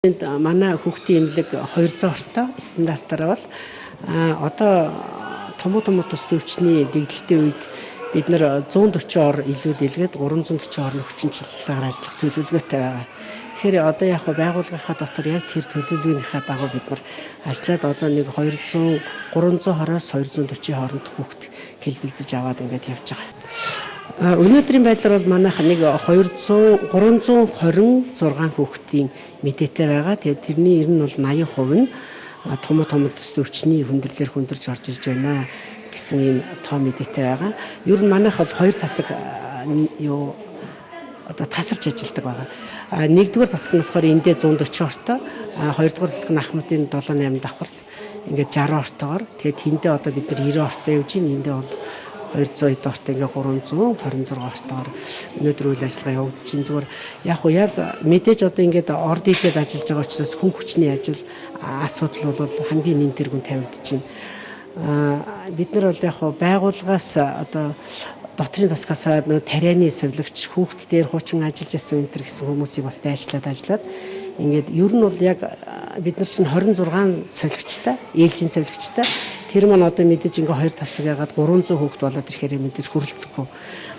Манай хүүхдийн эмнэлэг 200 ортой стандартаар бол одоо том төслийн хүчний дэглэлтийн үед бид нэр 140 ор илүү дэлгээд 340 орны хүчин чиглэлээр ажиллах төлөвлөгөөтэй байгаа. Тэгэхээр одоо яг байгууллагынхаа дотор яг тэр төлөвлөгөөнийхаа дагуу бид нар ажиллаад одоо нэг 320-оос 240 хооронд хүүхд хэлбэлзэж аваад ингээд явж байгаа. Өнөөдрийн байдлаар бол манайх нэг 326 хүүхдийн мэдээтэй байгаа. Тэгээд тэрний ер нь бол 80% нь том төслийн хүчний хүндрэлээр хүндэрж орж ирж байна гэсэн ийм тоо мэдээтэй байгаа. Ер нь манайх бол 2 тасаг одоо тасарч ажилладаг байгаа. Нэгдүгээр тасаг нь болохоор эндээ 140 ортой, хоёрдугаар тасаг нь Ахмадын 7-8 давхарт ингээд 60 ортойгоор. Тэгээд тэндээ одоо бид нар 90 ортой явж байна. Эндээ бол 200 эд ортой ингээ 326 ортоор өнөөдөр үйл ажиллагаа явагдаж байна. Зүгээр яг мэдээж одоо ингээд орд ийлээд ажиллаж байгаа учраас хүн хүчний асуудал бол хамгийн нэн тэргүүн тавигдаж байна. Бид нар бол яг байгууллагаас одоо дотрийн тасгасаа тарианы сувлагч хүүхд дээр хуучин ажиллаж байсан энэ гэсэн хүмүүсийг бас дайчлаад ингээд ер нь бол яг бид нар чинь 26 сувлагчтай, ээлжийн сувлагчтай. Тэр маань одоо мэдээж ингээ 2 тасаг ягаад 300 хүүхд болоод ирэхээр мэдээж хүрэлцэхгүй.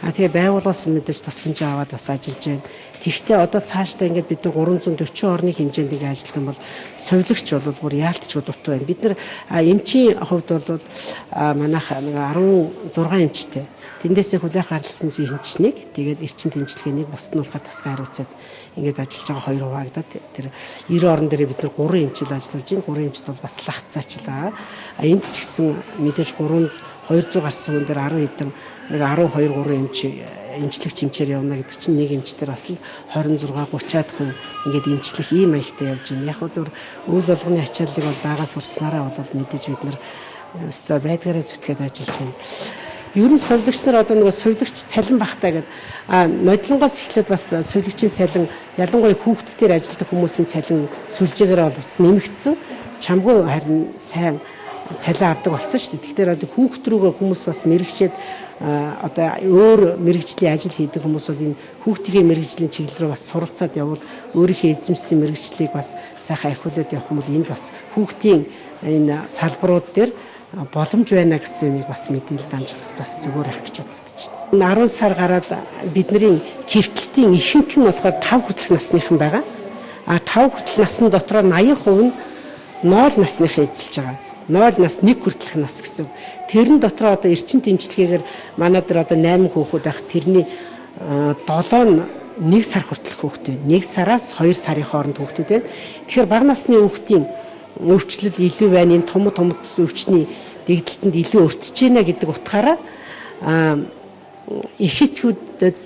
Тэгээ байгууллагаас мэдээж тусламж аваад бас ажиллаж байна. Тэгвэл одоо цаашдаа ингээд бид 340 орны хэмжээнд ингээ ажиллах юм бол сувлагч бол бүр яалтчгүй дутуу байна. Бид нар эмчийн хувьд бол манайх 16 эмчтэй. Тэндээсээ хүлээх гаргалцмын эмчнийг тэгээд эрчим тэмцлэгээнийг бусд нь болохоор тасгай хариуцаад ингээд ажиллаж байгаа 2 хуваагдаад тэр 90 орон дээр бид нар 3 эмчил ажиллаж байна. 3 эмчт бол бас лагцаач байгаа. Энд ч гэсэн мэдээж 200 гарсан хүн дээр 10 хэдэн нэг 12 3 эмчлэгч эмчээр явна гэдэг чинь нэг эмчтэр бас л 26 30-аад хүн ингээд эмчлэх ийм маягтай явж байна. Яг зөв үйл болгоны ачааллыг бол дагаа сурснараа бол мэдээж бид нар өстой байдгаараа зүтгээд ажиллаж байна. Ер нь сувлагч нар одоо нэг сувлагч цалин багтаа гэдэг нодлонгоос эхлээд бас сувлагчийн цалин ялангуяа хүүхдтээр ажилладаг хүмүүсийн цалин сүлжээгээр бас нэмэгдсэн. Чамгүй харин сайн цалин авдаг болсон шүү дээ. Тэгэхээр одоо хүүхд рүүгээ хүмүүс бас мэрэгчээд одоо өөр мэрэгжлийн ажил хийдэг хүмүүс бол энэ хүүхдийн мэрэгжлийн чиглэл рүү бас суралцаад явбал өөрийнхөө эзэмшсэн мэрэгжлийг бас сайхан ахиулаад явах юм бол энд бас хүүхдийн энэ салбарууд дээр боломж байна гэсэн юмыг бас мэдээлэл дамжуулахад бас зүгээр их гэж бодож байна. 10 сар гараад бидний хэвтэлтийн ихэнх нь болохоор 5 хүртэлх насныхан байгаа. 5 хүртэлх насны дотроо 80% нь 0 насныхан эзэлж байгаа. 0 нас 1 хүртэлх нас гэсэн. Тэрэн дотроо одоо эрчим тэмцлэгээр манай дээр одоо 8 хүүхэд байх. Тэрний 7 нь 1 сар хүртэлх хүүхэд байна. 1 сараас 2 сарын хооронд хүүхдүүд байна. Тэгэхээр бага насны хүүхдийн өвчлөл илүү байна. Энэ том өвчний дэгдэлтэнд илүү өртөж байна гэдэг утгаараа их эцгүүдэд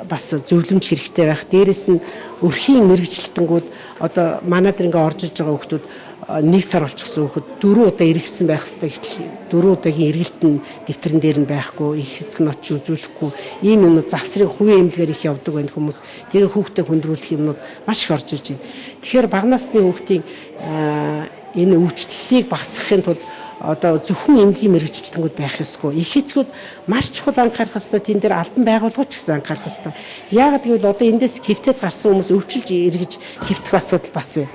бас зөвлөмж хэрэгтэй байх. Дээрэс нь өрхийн мэрэгчлэлтэнгүүд одоо манай дээр ингээ орж иж байгаа хүүхдүүд 1 сар болчихсон хүүхэд 4 удаа эргэсэн байх хэрэгтэй. Гэтэл 4 удаагийн эргэлт нь дэвтэрэн дээр нь байхгүй, их эцэг нь очиж үзүүлэхгүй. Ийм юмнууд завсрын хувийн эмнэлгээр их явдаг байна хүмүүс. Тэгээ хүүхдэд хүндрүүлэх юмнууд маш их орж ирж байна. Тэгэхээр бага насны хүүхдийн энэ өвчлөлийг багасгахын тулд одоо зөвхөн эмнэлгийн мэрэгчлэлтэнгүүд байх ёсгүй. Их эцгүүд маш чухал анхаарах ёстой. Тэн дээр албан байгууллагч гэсэн анхаарах ёстой. Яагаад гэвэл одоо эндээс хэвтээд гарсан хүмүүс өвчилж эргэж хэвтэх асуудал бас байна.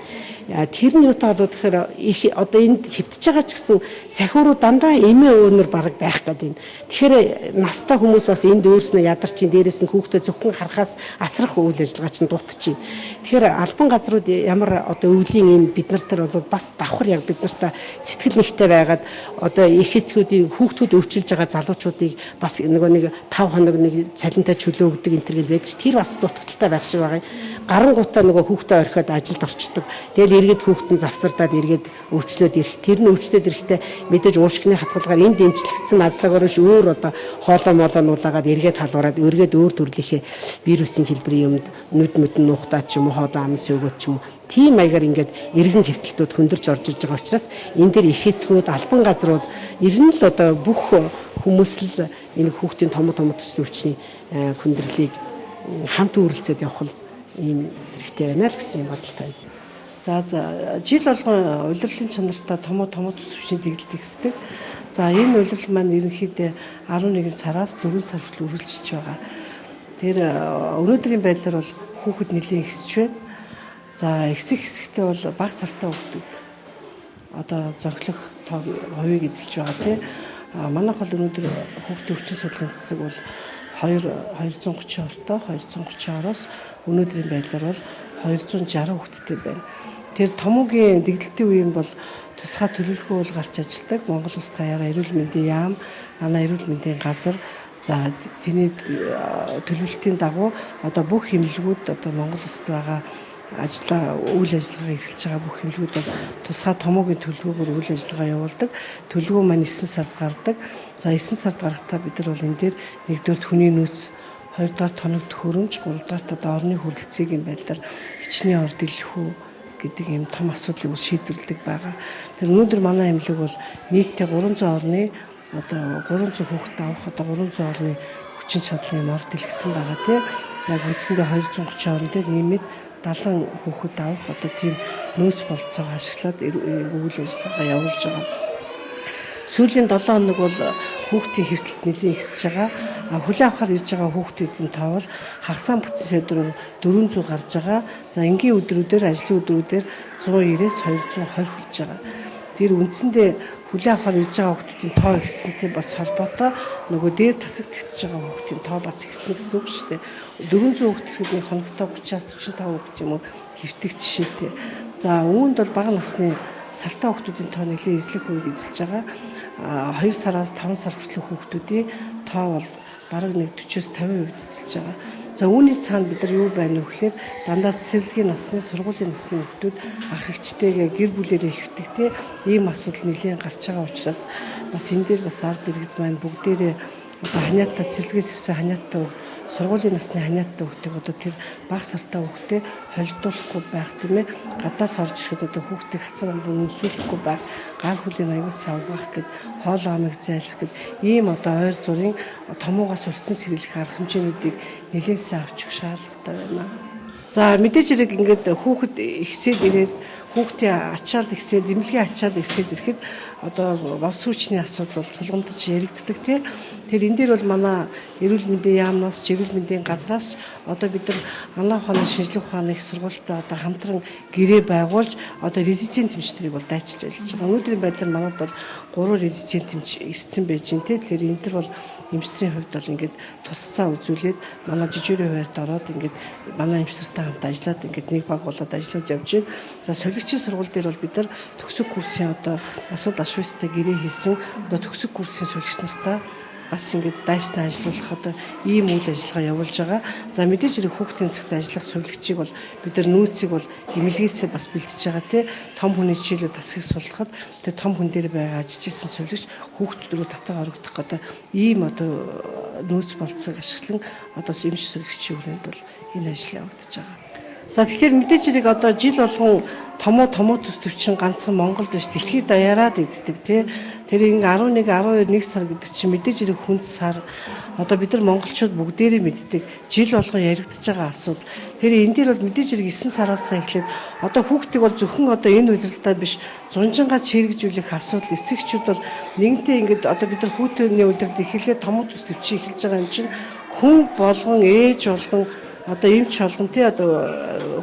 Тэрний юутай болоод тэгэхээр их одоо энд хэвтэж байгаа ч гэсэн сахиуруу дандаа эмээ өөнөр бараг байх гэдэг. Тэгэхээр настай хүмүүс бас энд өөрснөө ядарчин дээрээс нь хүүхдэд зөвхөн харахаас асрах үйл ажиллагаа чинь дутчих. Тэгэхээр албан газрууд ямар одоо өвлийн энэ бид нар төр бол бас давхар яг бид нартай сэтгэл нэгтэй байгаад одоо их эцгүүдийн хүүхдүүд өвчилж байгаа залуучуудыг бас нэг 5 хоног нэг цалинтай чөлөө өгдөг энэ төр гэл байдаг. Тэр бас дутагдaltaй байх шиг байгаа. Гарангуутаа нөгөө хүүхдээ орхиод ажилд орчдөг. Тэгэл эргээд хүүхдэн завсардаад эргээд өвчлөөд ирэх. Тэр нь өвчлөөд ирэхдээ мэдээж уушгины хатгалгаар энд дэмжлэгдсэн азлагаарш өөр одоо хоолоо молоонуулаад эргээд халуураад эргээд өөр төрлийнхээ вирусын хэлбэрийн юмд нүд мөдөн нухтаад ч юм уу хоолоо амс өгөөд ч юм уу тийм маягаар ингээд эргэн хэвтэлтүүд хөндөрч орж иж байгаа учраас энэ дээр их эцгүүд албан газрууд ер нь л одоо бүх хүмүүс л энэ хүүхдийн том төслийн хүчний хүндрэлийг хамт үргэлцээд явах ийм хэрэгтэй байна л гэсэн бодолтой. За жил болгон улирлын чанартай том төсвийн дэглэлт ихсдэг. За энэ улирал маань ерөнхийдөө 11 сараас 4 сар хүртэл үргэлжлэж байгаа. Тэр өнөөдрийн байдлаар бол хүүхэд нэлийн ихсэж байна. За хэсэгтээ бол бага сартай хүүхдүүд одоо зохилох хувийг эзэлж байгаа тийм. Манайх бол өнөөдөр хүүхдийн өвчин судлалын цэцэг бол 230 ортой 230 ороос өнөөдрийн байдлаар бол 260 хүүхэдтэй байна. Тэр томоогийн дэглэлтийн үеийн бол тусгай төлөвлөгөө бол гарч ажилладаг. Монгол Улс даяараа эрүүл мэндийн яам, манай эрүүл мэндийн газар за тэрний төлөвлөлтийн дагуу одоо бүх хэмнэлгүүд одоо Монгол Улсад байгаа үйл ажиллагаа эрхэлж байгаа бүх хэмнэлгүүд бол тусгай томоогийн төлөвлөгөөр үйл ажиллагаа явуулдаг. Төлөвлөгөө маань 9 сард гардаг. За 9 сард гарахдаа бид нар бол энэ дээр нэгдүгээр хүний нөөц, хоёрдугаар тоног төхөөрөмж, гуравдугаар одоо орны хүрэлцээгийн байдлаар хичнээн ор дэлхүү гэдэг ийм том асуудлыг шийдвэрлэдэг байгаа. Тэр өнөөдөр манай эмнэлэг бол нийтдээ 300 орны одоо 300 хүүхэд авах одоо 300 орны хүчин чадлын ор дэлгэсэн байгаа тийм. Яг үндсэндээ 230 орн дээр нэмээд 70 хүүхэд авах одоо тийм нөөц болцоогоо ашиглаад үйл ажиллагаа явуулж байгаа. Сүүлийн 7 хоног бол хүүхдийн хэвтэлт нэлээд ихсэж байгаа. Хүлээн авахар ирж байгаа хүүхдүүдийн тоо бол хагасаан бүтэн сэдвээр 400 гарч байгаа. За энгийн өдрүүдээр ажлын өдрүүдээр 190-ээс 220 хүрч байгаа. Тэр үндсэндээ хүлээн авахар ирж байгаа хүүхдүүдийн тоо ихсэнтэй бас холбоотой нөгөө дээр тасаг твтж байгаа хүүхдийн тоо бас ихсэн гэсэн үг шүү дээ. 400 хүүхдийн хоногтой 30-аас 45 хүүхд юм уу хэвтэх жишээтэй. За үүнд бол бага насны сартай хүүхдүүдийн тоо нэлээд эзлэх үеийг эзэлж байгаа. 2 сараас 5 сар хүртэлх хүүхдүүдийн тоо бол бараг 40-с 50% эзэлж байгаа. За үүний цаана бид нар юу байна вэ гэхээр дандаа цэцэрлэгийн насны, сургуулийн насны хүүхдүүд ах эгчтэйгээ гэр бүлээрээ хэвтэх ийм асуудал нэлээд гарч байгаа учраас бас энэ дээр бас ард иргэд маань бүгдээрээ одоо ханиаттай цэцэрлэгээс ирсэн ханиаттай хүүхд, сургуулийн насны ханиаттай хүүхдийг одоо тэр бага сартай хүүхдэд холилдуулахгүй байх тийм ээ. Гадаас орж ирэхэд одоо хүүхдийг хацар амруу үнсүүлэхгүй байх, гар хөлийн аюулс авах гэд, хоол амыг зайлах гэд ийм одоо ойр зургийн томоогоос урьдчилан сэргийлэх арга хэмжээнүүдийг нэлээд сайн авч өгөх шаардлагатай байна. За мэдээж хэрэг ингээд хүүхэд ихсээд ирээд хүүхдийн ачаалт ихсээд, эмнэлгийн ачаалт ихсээд ирэхэд одоо бос сүүчний асуудал бол тулгамдж яригддаг тийм. Тэр энэ дээр бол манай эрүүл мэндийн яамнаас, эрүүл мэндийн газраас одоо бид нар анагаах ухааны шинжилгээ ухааны их сургуультай одоо хамтран гэрээ байгуулж одоо резидент эмчнэрийг бол дайчилж ажиллаж байгаа. Өнөөдрийн байдлаар манайд бол 3 резидент эмч ирсэн байж байна тийм. Тэгэхээр энэ төр бол эмчнэрийн хувьд бол ингээд тусцаа үзүүлээд манай жижигэрийн хуваарьд ороод ингээд манай эмчнэртэй хамт ажиллаад ингээд нэг баг болоод ажиллаж явж байна. За солигчийн сургууль дээр бол бид нар төгсөг курсын одоо насад ашуйстай гэрээ хийсэн одоо төгсөг курсын солигч нартай бас ингээд дайчтай ажиллах одоо ийм үйл ажиллагаа явуулж байгаа. За мэдээж хэрэг хүүхдийн засагт ажиллах сувилагчийг бол бид нар нөөцийг бол эмнэлгээсээ бас бэлтэж байгаа тий. Том хүний жишээлүүд тасгийг суллахад тэр том хүн дээр байгаа жижигсэн сувилагч хүүхдүүд рүү татаа орогдох одоо ийм одоо нөөц болцоог ашиглан одоо эмч сувилагчийн хүрээнд бол энэ ажил явагдаж байгаа. За тэгэхээр мэдээж хэрэг одоо жил болгон томоо төс төвчин ганцхан Монголд биш дэлхийд даяараад иддэг тий. Тэр ингээ 11 12 1 сар гэдэг чинь мэдээж хэрэг хүнд сар. Одоо бид нар монголчууд бүгдээрээ мэддэг жил болгон яригдж байгаа асуудал. Тэр энэ дээр бол мэдээж хэрэг 9 сараас эхлээд одоо хүүхдийг бол зөвхөн одоо энэ үйлрэлтээр биш зунжингаа чирэгжүүлэх асуудал эцэгчүүд бол нэгэнтээ ингээд одоо бид нар хүүтөний үйлрэлт эхлээд томоо төс төвчин эхэлж байгаа юм чинь хүн болгон ээж болгон одоо эмч болгон тий одоо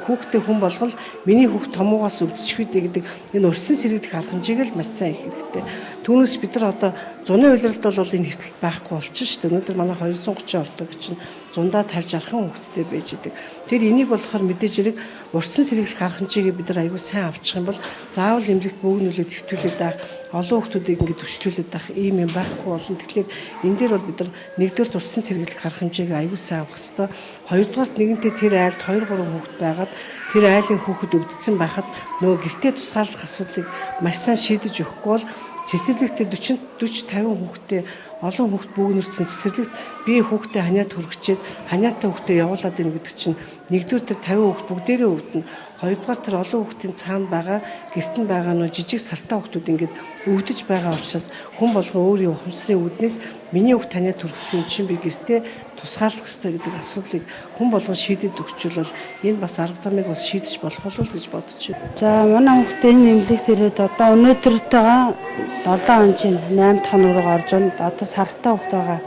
хүүхдээ хүн болгол миний хүүхд томоогоос өвдчих үү гэдэг энэ урьдчилан сэргийдэх арга хэмжээг л маш сайн их хэрэгтэй. Түүнээс бид нар одоо зуны үйлрэлт бол энэ хэвтэлт байхгүй болчихно шүү дээ. Өнөөдөр манай 230 ордог чинь зундаа 50 60 хүүхэдтэй байж идэг. Тэр энийг болохоор мэдээж хэрэг урьдчилан сэргийлэх арга хэмжээгээ бид нар аягүй сайн авчих юм бол заавал эмнэлэгт бөөгнүүлээд хэвтүүлээд байх, олон хүүхдүүдийг ингэ төвчлүүлээд байх ийм юм байхгүй болно. Тэгэхээр энэ дээр бол бид нар нэгдүгээр урьдчилан сэргийлэх арга хэмжээгээ аягүй сайн авах хэрэгтэй. Хоёрдугаарт нэгэнтээ тэр айлд 2 3 хүүхэд байгаад тэр айлын хүүхэд өвдсөн байхад нөгөө гэртээ тусгаарлах асуудлыг маш сайн шийдэж өгөхгүй бол цэцэрлэгтээ 40 50 хүүхэдтэй олон хүүхэд бөөгнөрсөн цэцэрлэгт би хүүхдээ ханиад хүргчээд ханиатай хүүхдээ явуулаад ийн гэдэг чинь нэгдүгээр тэр 50 хүүхэд бүгдээрээ өвдөнө. Хоёрдугаар тэр олон хүүхдийн цаана байгаа гэрт нь байгаа нөө жижиг сартай хүүхдүүд ингээд өвдөж байгаа учраас хүн болгон өөрийн ухамсарын үүднээс миний хүүхд таниад хүргсэн юм чинь би гэртээ тусгаарлах ёстой гэдэг асуудлыг хүн болгон шийдэд өгчвөл энэ бас арга замыг бас шийдэж болох болов уу гэж бодож байна. За манай хүүхдээ энэ эмнэлэгт ирээд одоо өнөөдөртөө 7 хоног 8 хоног руу орж байна. Одоо сартай хүүхд байгаа.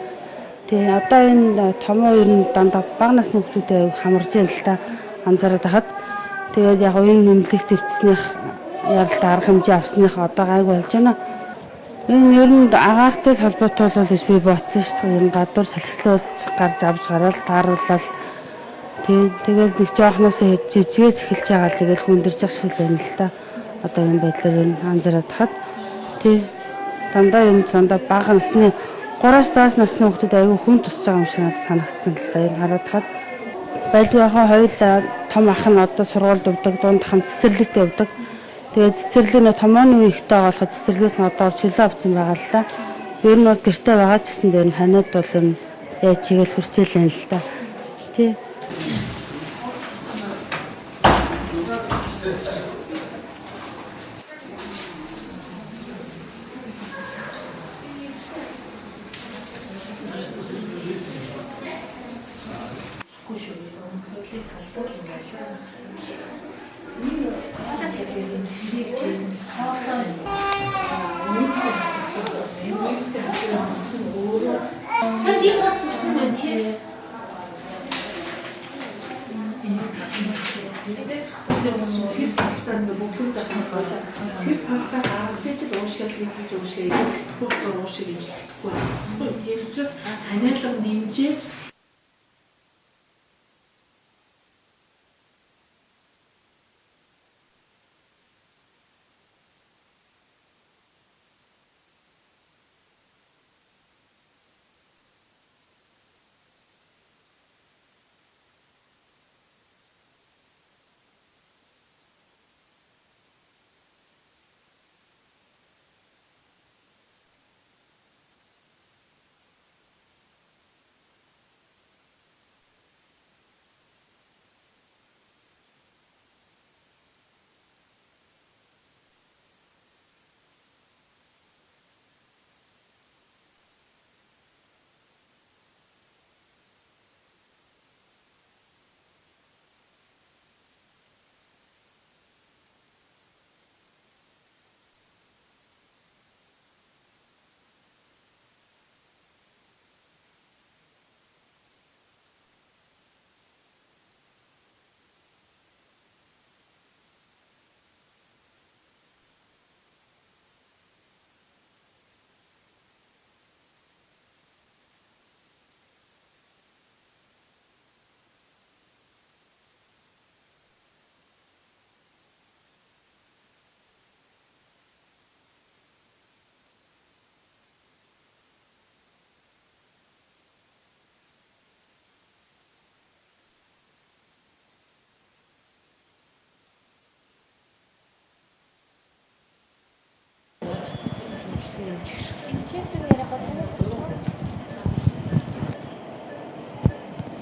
Тэгээ одоо энэ томоо ер нь дандаа бага насны хүүхдүүдэд хамарж яана л та анзаараад хахад Тэгээд яг энэ нэмлэг төвцснийх яралт арга хэмжээ авсных одоо гайг болж байна. Энэ ер нь агаартай холбоотой бол гэж би бодсон шүү дээ. Энэ гадуур салхилуулж гарч авч гараад тааруулаад тэгэл нэг жоохноос жижигээс эхэлж байгаа л тэгэл хүндэрж ах шиг байна л та. Одоо энэ байдлаар нь анзаараад хахад дандаа бага насны 3-аас доош насны хүүхдэд аягүй хүн тусч байгаа юм шиг надад санагдсан л та. Энэ хараад хахад байлгүйхаа хоёулаа том ах нь одоо сургуульд явдаг, дундх нь цэцэрлэгт явдаг. Тэгээд цэцэрлэг нөө томооны үе ихтэй байгаа болохоо цэцэрлэгээс нь одоо чөлөө авсан байгаа л та. Ер нь бол гэртээ байгаа ч гэсэн дээр нь ханиад бол энэ яаж чигээл хүрчээлэн л та. Тий. Тэр санстай бүгд гарсан бол тэр санстай гаргаж ичээд уушгиалж хийж уушгаа идэхгүй уушиг юм болохгүй. Тэр учраас таниалга нэмжээж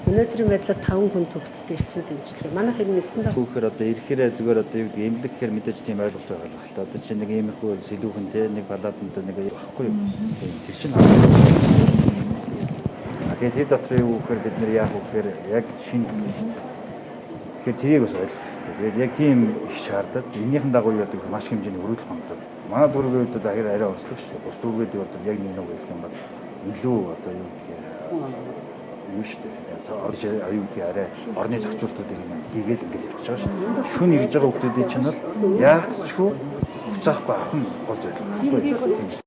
Өнөөдрийн байдлаар 5 хүн төгтдөг эрчим дэмжлэг. Манайх энэ нэсэндээ Хүүхээр одоо ирэхээр зүгээр одоо юу гэдэг эмнэлэг гэхээр мэдээж тийм ойлголт байгаа л та. Одоо чинь нэг иймэрхүү сэлүүхэнтэй нэг балааданд нэг байхгүй юу. Тэр чинь тэгээд тэр дотор юу гэхээр бид нэр яах вэ гэхээр яг шинэ юм шүү дээ. Тэгэхээр тэрийг бас ойлгох хэрэгтэй. Тэгээд яг тийм их шаардаад энийхэн дагуу юу гэдэг маш хэмжээний өргөдөл хондог. Манай дүүргийн үед бол арай онцлог шүү дээ. Бус дүүргүүдийн бол яг нэг нэг хэлэх юм бол илүү одоо юу гэхээр юм шүү дээ. Аюулгүй арай орны зохицуултуудыг юм хийгээл ингээд явчихж байгаа шүү дээ. Шүн ирж байгаа хүмүүсийн чинь бол яалтчгүй хуцаахгүй авах нь гол зүйл.